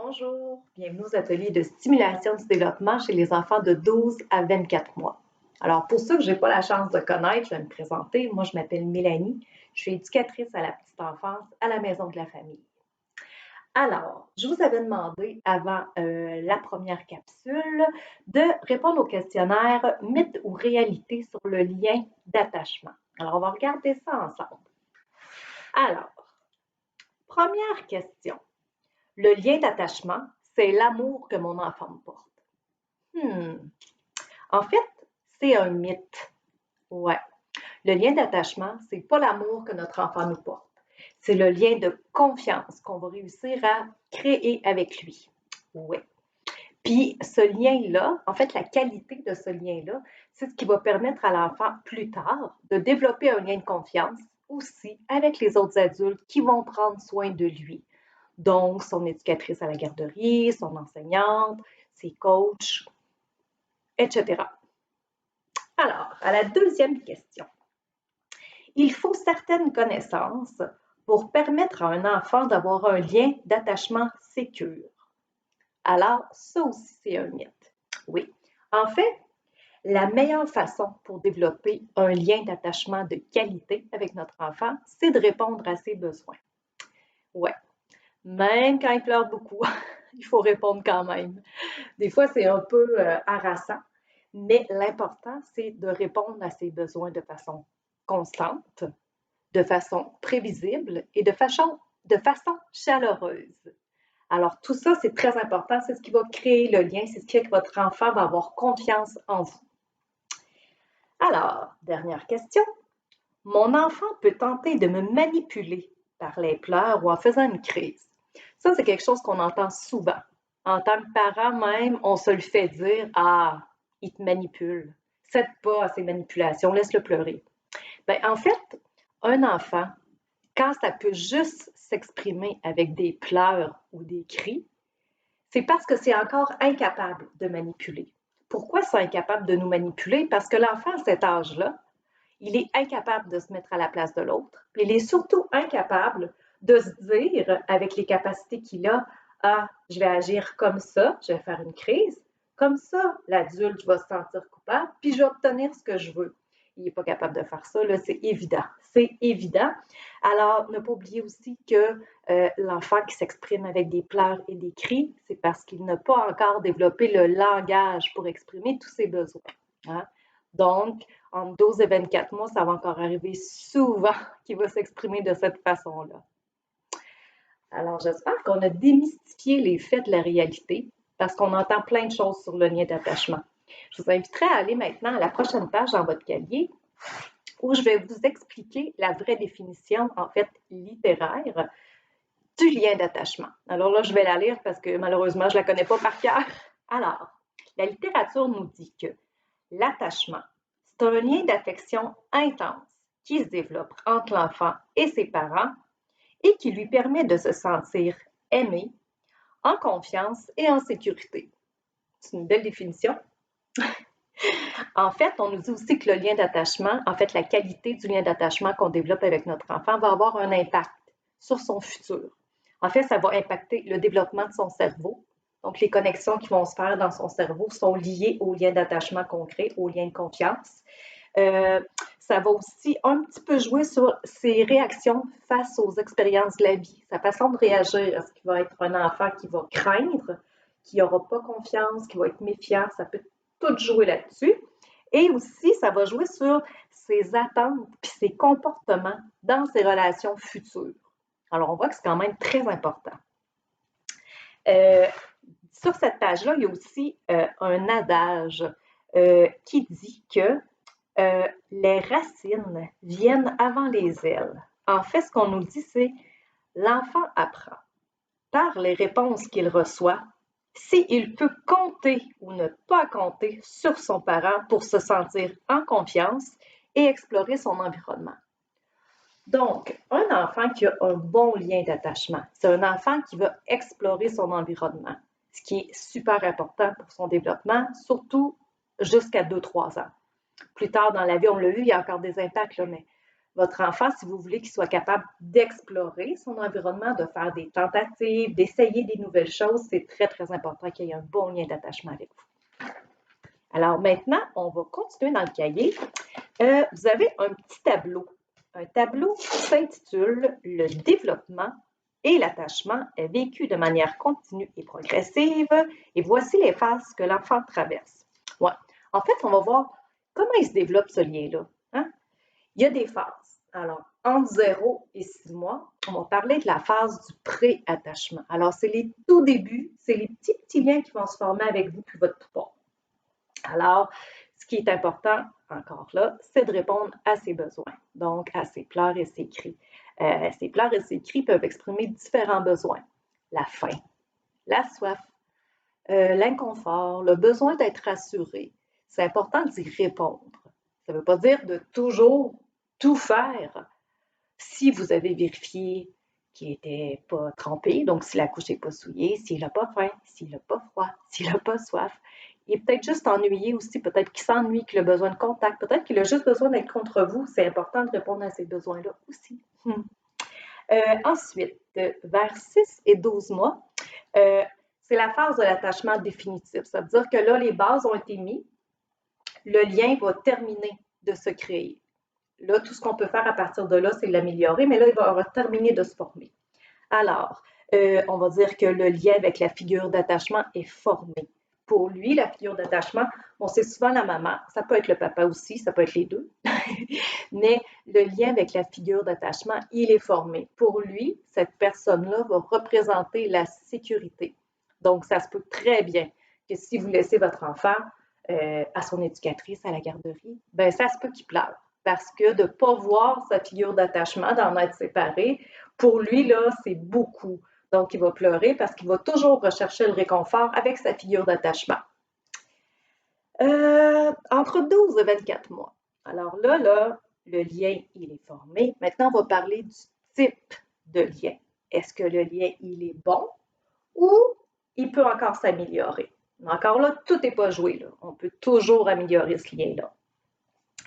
Bonjour, bienvenue aux ateliers de stimulation du développement chez les enfants de 12 à 24 mois. Alors, pour ceux que je n'ai pas la chance de connaître, je vais me présenter. Moi, je m'appelle Mélanie. Je suis éducatrice à la petite enfance à la Maison de la Famille. Alors, je vous avais demandé avant la première capsule de répondre au questionnaire mythe ou réalité sur le lien d'attachement. Alors, on va regarder ça ensemble. Alors, première question. Le lien d'attachement, c'est l'amour que mon enfant me porte. En fait, c'est un mythe. Ouais. Le lien d'attachement, c'est pas l'amour que notre enfant nous porte. C'est le lien de confiance qu'on va réussir à créer avec lui. Oui. Puis ce lien-là, en fait, la qualité de ce lien-là, c'est ce qui va permettre à l'enfant plus tard de développer un lien de confiance aussi avec les autres adultes qui vont prendre soin de lui. Donc, son éducatrice à la garderie, son enseignante, ses coachs, etc. Alors, à la deuxième question. Il faut certaines connaissances pour permettre à un enfant d'avoir un lien d'attachement sécure. Alors, ça aussi, c'est un mythe. Oui. En fait, la meilleure façon pour développer un lien d'attachement de qualité avec notre enfant, c'est de répondre à ses besoins. Ouais. Même quand il pleure beaucoup, il faut répondre quand même. Des fois, c'est un peu harassant, mais l'important, c'est de répondre à ses besoins de façon constante, de façon prévisible et de façon chaleureuse. Alors, tout ça, c'est très important. C'est ce qui va créer le lien. C'est ce qui fait que votre enfant va avoir confiance en vous. Alors, dernière question. Mon enfant peut tenter de me manipuler par les pleurs ou en faisant une crise. Ça, c'est quelque chose qu'on entend souvent. En tant que parent même, on se le fait dire, ah, il te manipule. Cède pas à ses manipulations, laisse-le pleurer. Bien, en fait, un enfant, quand ça peut juste s'exprimer avec des pleurs ou des cris, c'est parce que c'est encore incapable de manipuler. Pourquoi c'est incapable de nous manipuler? Parce que l'enfant à cet âge-là, il est incapable de se mettre à la place de l'autre. Il est surtout incapable de se dire, avec les capacités qu'il a, ah, je vais agir comme ça, je vais faire une crise. Comme ça, l'adulte va se sentir coupable, puis je vais obtenir ce que je veux. Il n'est pas capable de faire ça, là, c'est évident. C'est évident. Alors, ne pas oublier aussi que l'enfant qui s'exprime avec des pleurs et des cris, c'est parce qu'il n'a pas encore développé le langage pour exprimer tous ses besoins. Hein? Donc, entre 12 et 24 mois, ça va encore arriver souvent qu'il va s'exprimer de cette façon-là. Alors, j'espère qu'on a démystifié les faits de la réalité parce qu'on entend plein de choses sur le lien d'attachement. Je vous inviterai à aller maintenant à la prochaine page dans votre cahier où je vais vous expliquer la vraie définition, en fait, littéraire du lien d'attachement. Alors là, je vais la lire parce que malheureusement, je ne la connais pas par cœur. Alors, la littérature nous dit que l'attachement, c'est un lien d'affection intense qui se développe entre l'enfant et ses parents et qui lui permet de se sentir aimé, en confiance et en sécurité. C'est une belle définition. En fait, on nous dit aussi que le lien d'attachement, en fait, la qualité du lien d'attachement qu'on développe avec notre enfant va avoir un impact sur son futur. En fait, ça va impacter le développement de son cerveau. Donc, les connexions qui vont se faire dans son cerveau sont liées au lien d'attachement concret, au lien de confiance. Ça va aussi un petit peu jouer sur ses réactions face aux expériences de la vie, sa façon de réagir. Est-ce qu'il va être un enfant qui va craindre, qui n'aura pas confiance, qui va être méfiant? Ça peut tout jouer là-dessus. Et aussi, ça va jouer sur ses attentes et ses comportements dans ses relations futures. Alors, on voit que c'est quand même très important. Sur cette page-là, il y a aussi un adage qui dit que les racines viennent avant les ailes. En fait, ce qu'on nous dit, c'est l'enfant apprend par les réponses qu'il reçoit s'il peut compter ou ne pas compter sur son parent pour se sentir en confiance et explorer son environnement. Donc, un enfant qui a un bon lien d'attachement, c'est un enfant qui va explorer son environnement, ce qui est super important pour son développement, surtout jusqu'à 2-3 ans. Plus tard dans la vie, on l'a vu, il y a encore des impacts, là, mais Votre enfant, si vous voulez qu'il soit capable d'explorer son environnement, de faire des tentatives, d'essayer des nouvelles choses, c'est très, très important qu'il y ait un bon lien d'attachement avec vous. Alors maintenant, on va continuer dans le cahier. Vous avez un petit tableau. Un tableau qui s'intitule « Le développement et l'attachement est vécu de manière continue et progressive et voici les phases que l'enfant traverse. » Ouais. En fait, on va voir comment il se développe ce lien-là. Hein? Il y a des phases. Alors, entre 0 et 6 mois, on va parler de la phase du pré-attachement. Alors, c'est les tout débuts, c'est les petits liens qui vont se former avec vous puis votre poupon. Alors, ce qui est important, encore là, c'est de répondre à ses besoins, donc à ses pleurs et ses cris. Ces pleurs et ces cris peuvent exprimer différents besoins. La faim, la soif, l'inconfort, le besoin d'être rassuré. C'est important d'y répondre. Ça ne veut pas dire de toujours tout faire. Si vous avez vérifié qu'il n'était pas trempé, donc si la couche n'est pas souillée, s'il n'a pas faim, s'il n'a pas froid, s'il n'a pas soif, il est peut-être juste ennuyé aussi, peut-être qu'il s'ennuie, qu'il a besoin de contact, peut-être qu'il a juste besoin d'être contre vous. C'est important de répondre à ces besoins-là aussi. Ensuite, vers 6 et 12 mois, c'est la phase de l'attachement définitif. Ça veut dire que là, les bases ont été mises, le lien va terminer de se créer. Là, tout ce qu'on peut faire à partir de là, c'est l'améliorer, mais là, il va terminer de se former. Alors, on va dire que le lien avec la figure d'attachement est formé. Pour lui, la figure d'attachement, bon, c'est souvent la maman, ça peut être le papa aussi, ça peut être les deux, mais le lien avec la figure d'attachement, il est formé. Pour lui, cette personne-là va représenter la sécurité. Donc, ça se peut très bien que si vous laissez votre enfant à son éducatrice à la garderie, ben ça se peut qu'il pleure. Parce que de ne pas voir sa figure d'attachement, d'en être séparé, pour lui, là, c'est beaucoup. Donc, il va pleurer parce qu'il va toujours rechercher le réconfort avec sa figure d'attachement. Entre 12 et 24 mois. Alors là, le lien, il est formé. Maintenant, on va parler du type de lien. Est-ce que le lien, il est bon ou il peut encore s'améliorer? Encore là, tout n'est pas joué. Là. On peut toujours améliorer ce lien-là.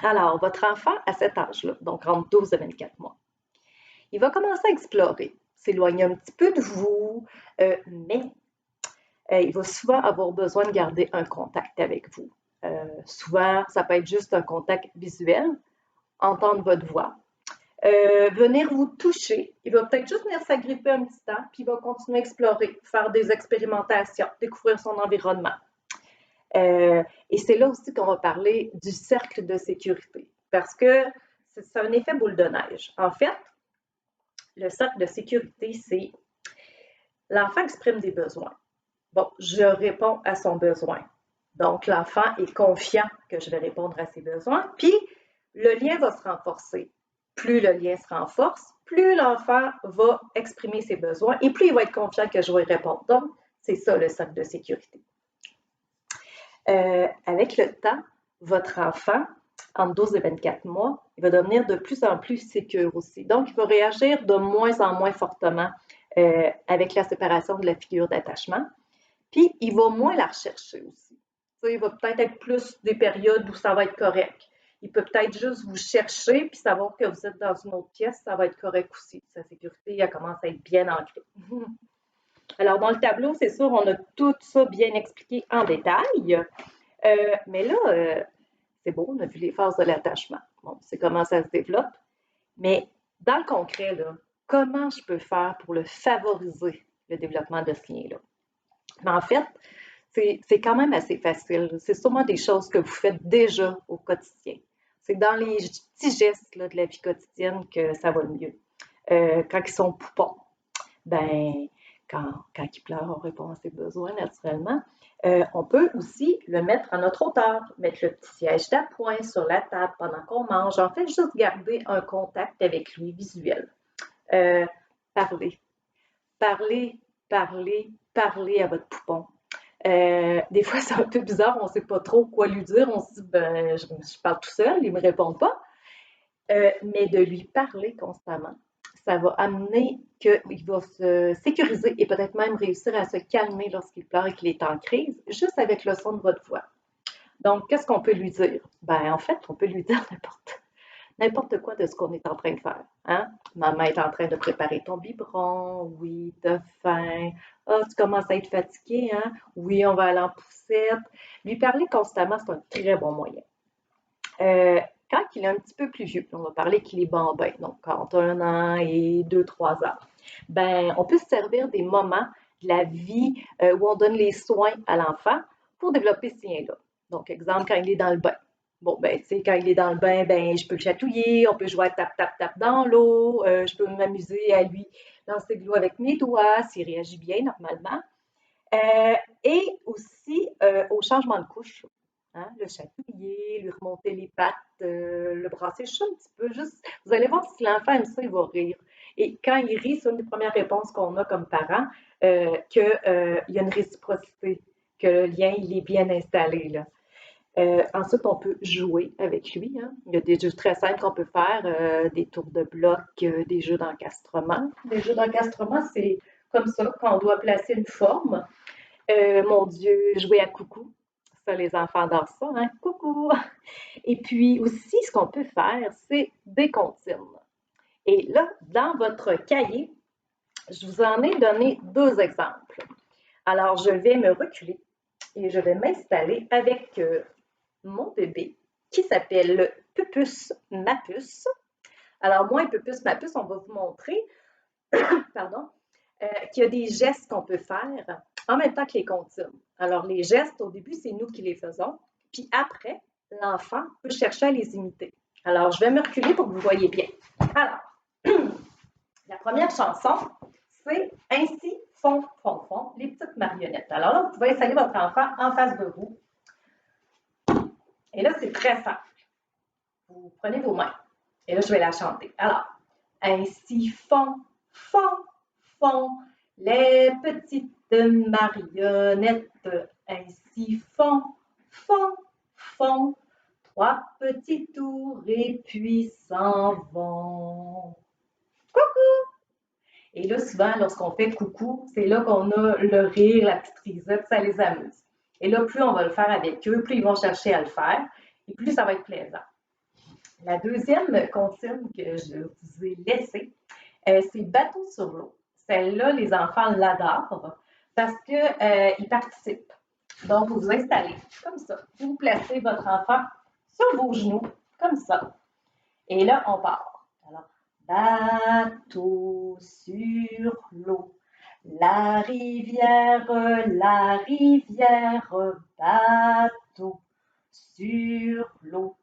Alors, votre enfant, à cet âge-là, donc entre 12 et 24 mois, il va commencer à explorer, s'éloigner un petit peu de vous, mais il va souvent avoir besoin de garder un contact avec vous. Souvent, ça peut être juste un contact visuel, entendre votre voix, venir vous toucher. Il va peut-être juste venir s'agripper un petit temps, puis il va continuer à explorer, faire des expérimentations, découvrir son environnement. Et c'est là aussi qu'on va parler du cercle de sécurité, parce que c'est un effet boule de neige. En fait, le cercle de sécurité, c'est l'enfant exprime des besoins. Bon, je réponds à son besoin. Donc, l'enfant est confiant que je vais répondre à ses besoins, puis le lien va se renforcer. Plus le lien se renforce, plus l'enfant va exprimer ses besoins et plus il va être confiant que je vais répondre. Donc, c'est ça le cercle de sécurité. Avec le temps, votre enfant, entre 12 et 24 mois, il va devenir de plus en plus sécure aussi. Donc, il va réagir de moins en moins fortement avec la séparation de la figure d'attachement. Puis, il va moins la rechercher aussi. Ça, il va peut-être être plus des périodes où ça va être correct. Il peut peut-être juste vous chercher puis savoir que vous êtes dans une autre pièce, ça va être correct aussi. Sa sécurité, elle commence à être bien ancrée. Alors, dans le tableau, c'est sûr, on a tout ça bien expliqué en détail. Mais là, c'est beau, on a vu les phases de l'attachement. Bon, c'est comment ça se développe. Mais dans le concret, là, comment je peux faire pour le favoriser, le développement de ce lien-là? Mais en fait, c'est quand même assez facile. C'est sûrement des choses que vous faites déjà au quotidien. C'est dans les petits gestes là, de la vie quotidienne que ça va le mieux. Quand ils sont poupons, ben, quand ils pleurent, on répond à ses besoins naturellement. On peut aussi le mettre à notre hauteur, mettre le petit siège d'appoint sur la table pendant qu'on mange. En fait, juste garder un contact avec lui visuel. Parler. Parler à votre poupon. Des fois, c'est un peu bizarre, on ne sait pas trop quoi lui dire. On se dit, ben, je parle tout seul, il ne me répond pas. Mais de lui parler constamment, ça va amener qu'il va se sécuriser et peut-être même réussir à se calmer lorsqu'il pleure et qu'il est en crise, juste avec le son de votre voix. Donc, qu'est-ce qu'on peut lui dire? Ben, en fait, on peut lui dire n'importe quoi de ce qu'on est en train de faire. Hein? Maman est en train de préparer ton biberon. Oui, t'as faim. Ah, tu commences à être fatigué, hein? Oui, on va aller en poussette. Lui parler constamment, c'est un très bon moyen. Euh, quand il est un petit peu plus vieux, on va parler qu'il est bambin, donc entre 1 an et 2, 3 ans, ben, on peut se servir des moments de la vie où on donne les soins à l'enfant pour développer ce lien-là. Donc, exemple, quand il est dans le bain. Bon, ben, tu sais, quand il est dans le bain, ben, je peux le chatouiller, on peut jouer à tap, tap, tap dans l'eau, je peux m'amuser à lui lancer de l'eau avec mes doigts, s'il réagit bien normalement. Euh, et aussi au changement de couche. Hein, le chatouiller, lui remonter les pattes, le brasser juste un petit peu. Juste, vous allez voir si l'enfant aime ça, il va rire. Et quand il rit, c'est une des premières réponses qu'on a comme parents, qu'il y a une réciprocité, que le lien il est bien installé. Là. Ensuite, on peut jouer avec lui. Hein. Il y a des jeux très simples qu'on peut faire, des tours de blocs, des jeux d'encastrement. Les jeux d'encastrement, c'est comme ça, quand on doit placer une forme. Mon Dieu, jouer à coucou. Ça, les enfants adorent ça, hein? Coucou! Et puis aussi, ce qu'on peut faire, c'est des comptines. Et là, dans votre cahier, je vous en ai donné 2 exemples. Alors, je vais me reculer et je vais m'installer avec mon bébé qui s'appelle Pupus Mapus. Alors, moi et Pupus Mapus, on va vous montrer, pardon, qu'il y a des gestes qu'on peut faire en même temps que les comptines. Alors, les gestes, au début, c'est nous qui les faisons. Puis après, l'enfant peut chercher à les imiter. Alors, je vais me reculer pour que vous voyez bien. Alors, la première chanson, c'est Ainsi font, font, font les petites marionnettes. Alors là, vous pouvez installer votre enfant en face de vous. Et là, c'est très simple. Vous prenez vos mains. Et là, je vais la chanter. Alors, ainsi font, font, font les petites marionnettes. Ainsi font, font, font 3 petits tours et puis s'en vont. Coucou! Et là, souvent, lorsqu'on fait coucou, c'est là qu'on a le rire, la petite risette, ça les amuse. Et là, plus on va le faire avec eux, plus ils vont chercher à le faire, et plus ça va être plaisant. La deuxième consigne que je vous ai laissée, c'est bateau sur l'eau. Celle-là, les enfants l'adorent parce qu'ils participent. Donc, vous vous installez comme ça. Vous placez votre enfant sur vos genoux, comme ça. Et là, on part. Alors, bateau sur l'eau. La rivière, bateau sur l'eau.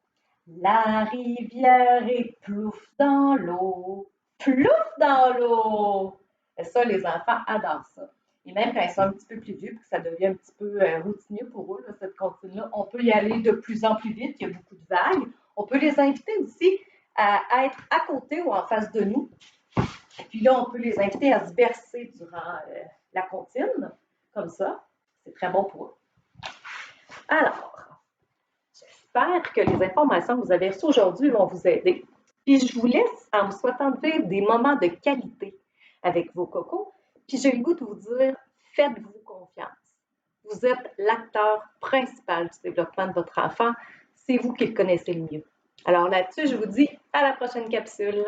La rivière est plouf dans l'eau. Plouf dans l'eau! Et ça, les enfants adorent ça. Et même quand ils sont un petit peu plus vieux, puis que ça devient un petit peu routinier pour eux, là, cette comptine-là, on peut y aller de plus en plus vite. Il y a beaucoup de vagues. On peut les inviter aussi à être à côté ou en face de nous. Et puis là, on peut les inviter à se bercer durant la comptine, comme ça. C'est très bon pour eux. Alors, j'espère que les informations que vous avez reçues aujourd'hui vont vous aider. Puis je vous laisse en vous souhaitant de vivre des moments de qualité avec vos cocos. Puis j'ai le goût de vous dire, faites-vous confiance. Vous êtes l'acteur principal du développement de votre enfant. C'est vous qui le connaissez le mieux. Alors là-dessus, je vous dis à la prochaine capsule.